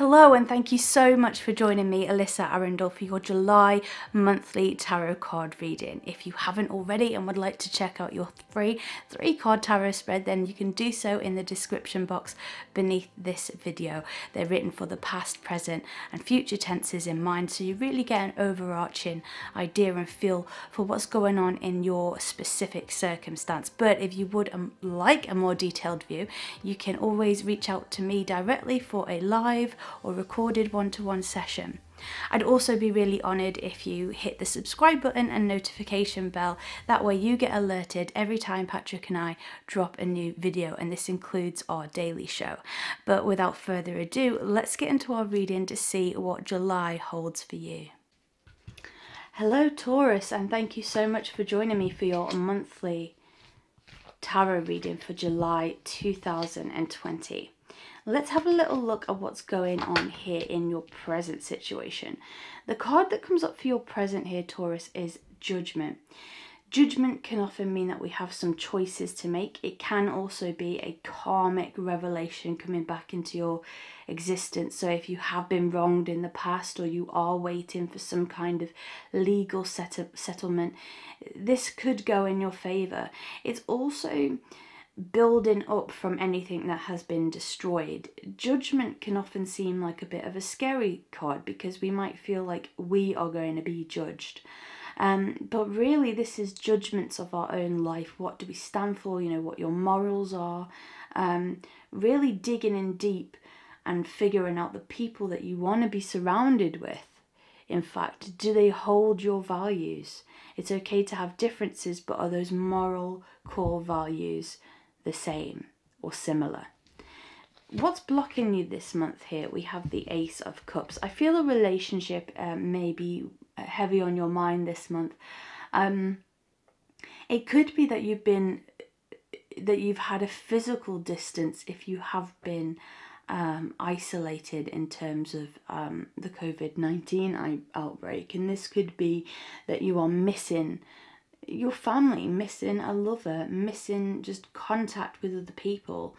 Hello and thank you so much for joining me, Alyssa Arundell, for your July monthly tarot card reading. If you haven't already and would like to check out your free 3-card tarot spread, then you can do so in the description box beneath this video. They're written for the past, present and future tenses in mind, so you really get an overarching idea and feel for what's going on in your specific circumstance. But if you would like a more detailed view, you can always reach out to me directly for a live or recorded one-to-one session. I'd also be really honoured if you hit the subscribe button and notification bell. That way you get alerted every time Patrick and I drop a new video, and this includes our daily show. But without further ado, let's get into our reading to see what July holds for you. Hello Taurus, and thank you so much for joining me for your monthly tarot reading for July 2020. Let's have a little look at what's going on here in your present situation. The card that comes up for your present here, Taurus, is Judgment. Judgment can often mean that we have some choices to make. It can also be a karmic revelation coming back into your existence. So if you have been wronged in the past, or you are waiting for some kind of legal settlement, this could go in your favour. It's also building up from anything that has been destroyed. Judgment can often seem like a bit of a scary card because we might feel like we are going to be judged. But really this is judgments of our own life. What do we stand for? You know, what your morals are. Really digging in deep and figuring out the people that you want to be surrounded with. In fact, do they hold your values? It's okay to have differences, but are those moral core values the same or similar? What's blocking you this month here? We have the Ace of Cups. I feel a relationship may be heavy on your mind this month. It could be that you've had a physical distance if you have been isolated in terms of the COVID-19 outbreak, and this could be that you are missing your family, missing a lover, missing just contact with other people.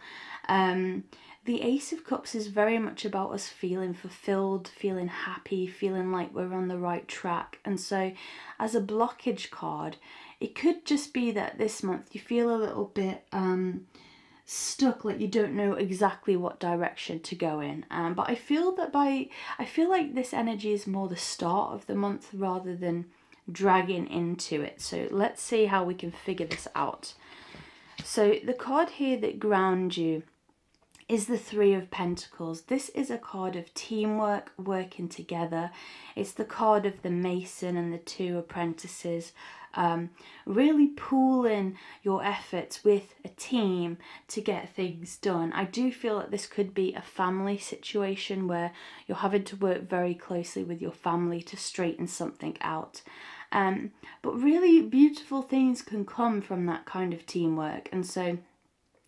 The Ace of Cups is very much about us feeling fulfilled, feeling happy, feeling like we're on the right track. And so as a blockage card, it could just be that this month you feel a little bit stuck, like you don't know exactly what direction to go in. But I feel like this energy is more the start of the month rather than dragging into it. So let's see how we can figure this out. So the card here that grounds you is the Three of Pentacles. This is a card of teamwork, working together. It's the card of the mason and the 2 apprentices, really pooling your efforts with a team to get things done. I do feel that this could be a family situation where you're having to work very closely with your family to straighten something out. But really beautiful things can come from that kind of teamwork. And so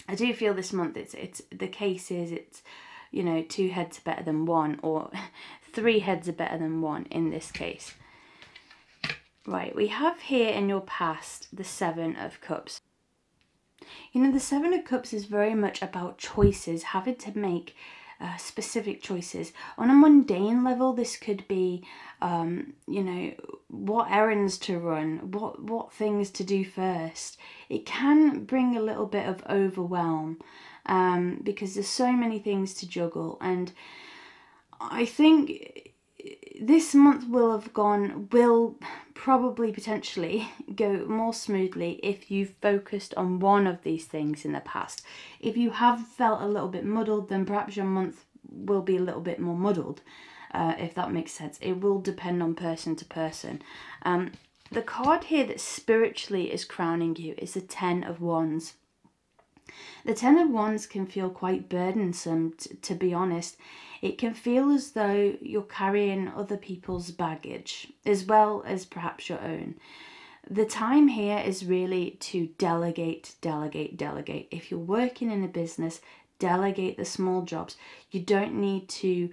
I do feel this month it's the case is it's, you know, 2 heads are better than 1, or 3 heads are better than 1 in this case. Right, we have here in your past the 7 of Cups. You know, the 7 of Cups is very much about choices, having to make specific choices. On a mundane level, this could be, you know, what errands to run, what things to do first. It can bring a little bit of overwhelm because there's so many things to juggle. And I think this month will probably potentially go more smoothly if you've focused on one of these things in the past. If you have felt a little bit muddled, then perhaps your month will be a little bit more muddled, if that makes sense. It will depend on person to person. The card here that spiritually is crowning you is the 10 of Wands. The 10 of Wands can feel quite burdensome, to be honest. It can feel as though you're carrying other people's baggage as well as perhaps your own. The time here is really to delegate, delegate, delegate. If you're working in a business, delegate the small jobs. You don't need to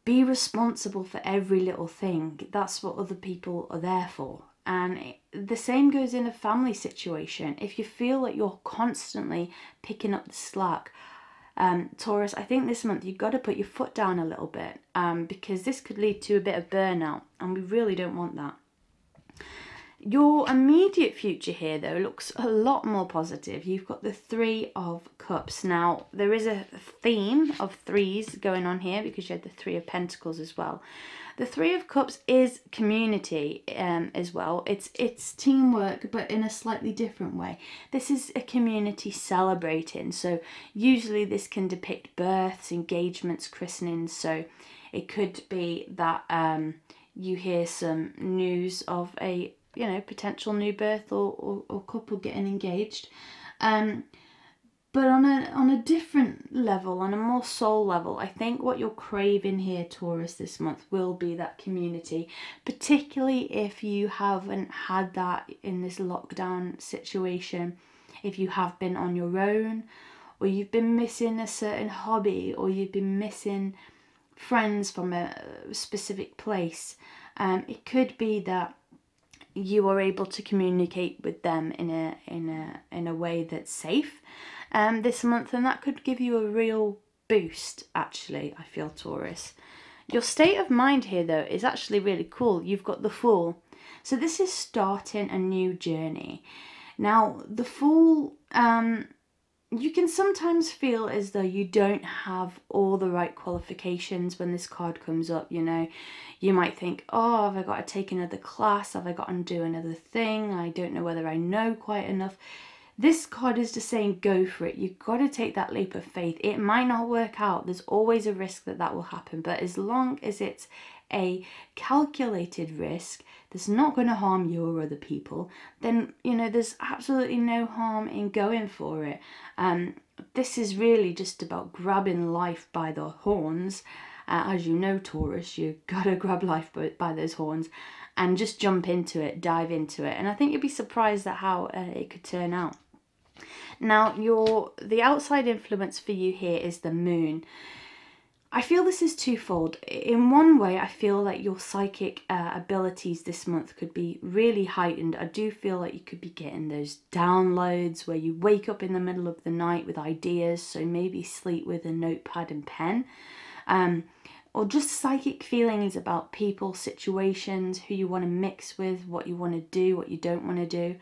be responsible for every little thing. That's what other people are there for. And the same goes in a family situation. If you feel like you're constantly picking up the slack, Taurus, I think this month you've got to put your foot down a little bit, because this could lead to a bit of burnout, and we really don't want that. Your immediate future here, though, looks a lot more positive. You've got the Three of Cups. Now, there is a theme of threes going on here because you had the Three of Pentacles as well. The Three of Cups is community as well. It's teamwork, but in a slightly different way. This is a community celebrating. So usually this can depict births, engagements, christenings. So it could be that you hear some news of a potential new birth or couple getting engaged. But on a different level, on a more soul level, I think what you're craving here, Taurus, this month will be that community, particularly if you haven't had that in this lockdown situation, if you have been on your own, or you've been missing a certain hobby, or you've been missing friends from a specific place. It could be that you are able to communicate with them in a way that's safe this month, and that could give you a real boost, actually, I feel, Taurus. Your state of mind here, though, is actually really cool. You've got the Fool. So this is starting a new journey. Now, the Fool, you can sometimes feel as though you don't have all the right qualifications when this card comes up, You might think, oh, have I got to take another class? Have I got to do another thing? I don't know whether I know quite enough. This card is just saying go for it. You've got to take that leap of faith. It might not work out. There's always a risk that will happen. But as long as it's a calculated risk that's not going to harm you or other people, then, there's absolutely no harm in going for it. This is really just about grabbing life by the horns. As you know, Taurus, you gotta grab life by those horns and just jump into it, dive into it. And I think you'd be surprised at how it could turn out. Now, the outside influence for you here is the Moon. I feel this is twofold. In one way, I feel like your psychic abilities this month could be really heightened. I do feel like you could be getting those downloads where you wake up in the middle of the night with ideas, so maybe sleep with a notepad and pen. Or just psychic feelings about people, situations, who you want to mix with, what you want to do, what you don't want to do.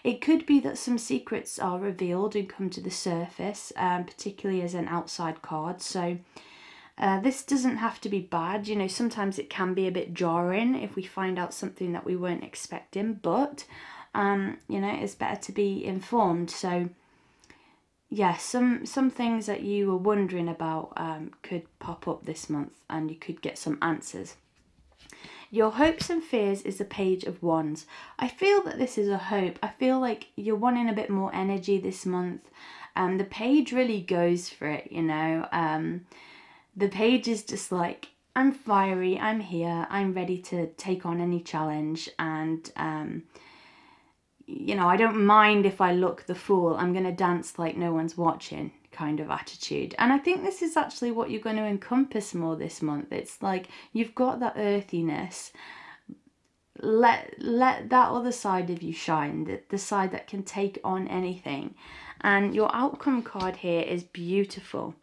It could be that some secrets are revealed and come to the surface, particularly as an outside card. So this doesn't have to be bad. Sometimes it can be a bit jarring if we find out something that we weren't expecting, but it's better to be informed. So yeah, some things that you were wondering about could pop up this month, and you could get some answers. Your hopes and fears is the Page of Wands. I feel that this is a hope. I feel like you're wanting a bit more energy this month. The Page really goes for it, The Page is just like, I'm fiery, I'm here, I'm ready to take on any challenge, and I don't mind if I look the fool. I'm going to dance like no one's watching kind of attitude. And I think this is actually what you're going to encompass more this month. It's like you've got that earthiness. Let that other side of you shine, the side that can take on anything. And your outcome card here is beautiful.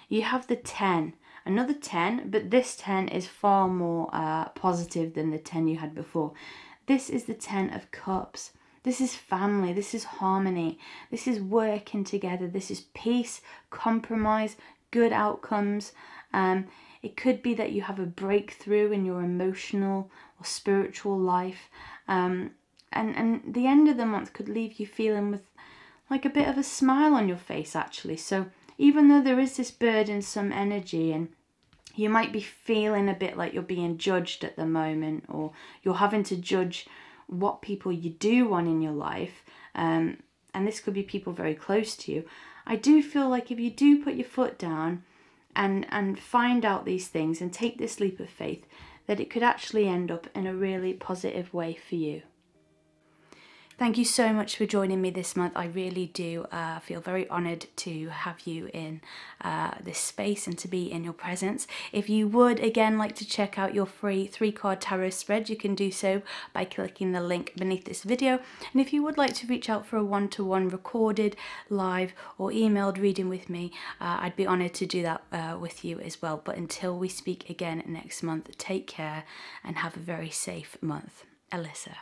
You have the 10. Another 10, but this 10 is far more positive than the 10 you had before. This is the 10 of Cups. This is family, this is harmony, this is working together, this is peace, compromise, good outcomes. It could be that you have a breakthrough in your emotional or spiritual life. And the end of the month could leave you feeling with like a bit of a smile on your face, actually. So even though there is this burdensome energy, and you might be feeling a bit like you're being judged at the moment, or you're having to judge what people you do want in your life, and this could be people very close to you, I do feel like if you do put your foot down and find out these things and take this leap of faith, that it could actually end up in a really positive way for you. Thank you so much for joining me this month. I really do feel very honoured to have you in this space and to be in your presence. If you would again like to check out your free 3-card tarot spread, you can do so by clicking the link beneath this video. And if you would like to reach out for a one-to-one recorded, live or emailed reading with me, I'd be honoured to do that with you as well. But until we speak again next month, take care and have a very safe month. Alyssa.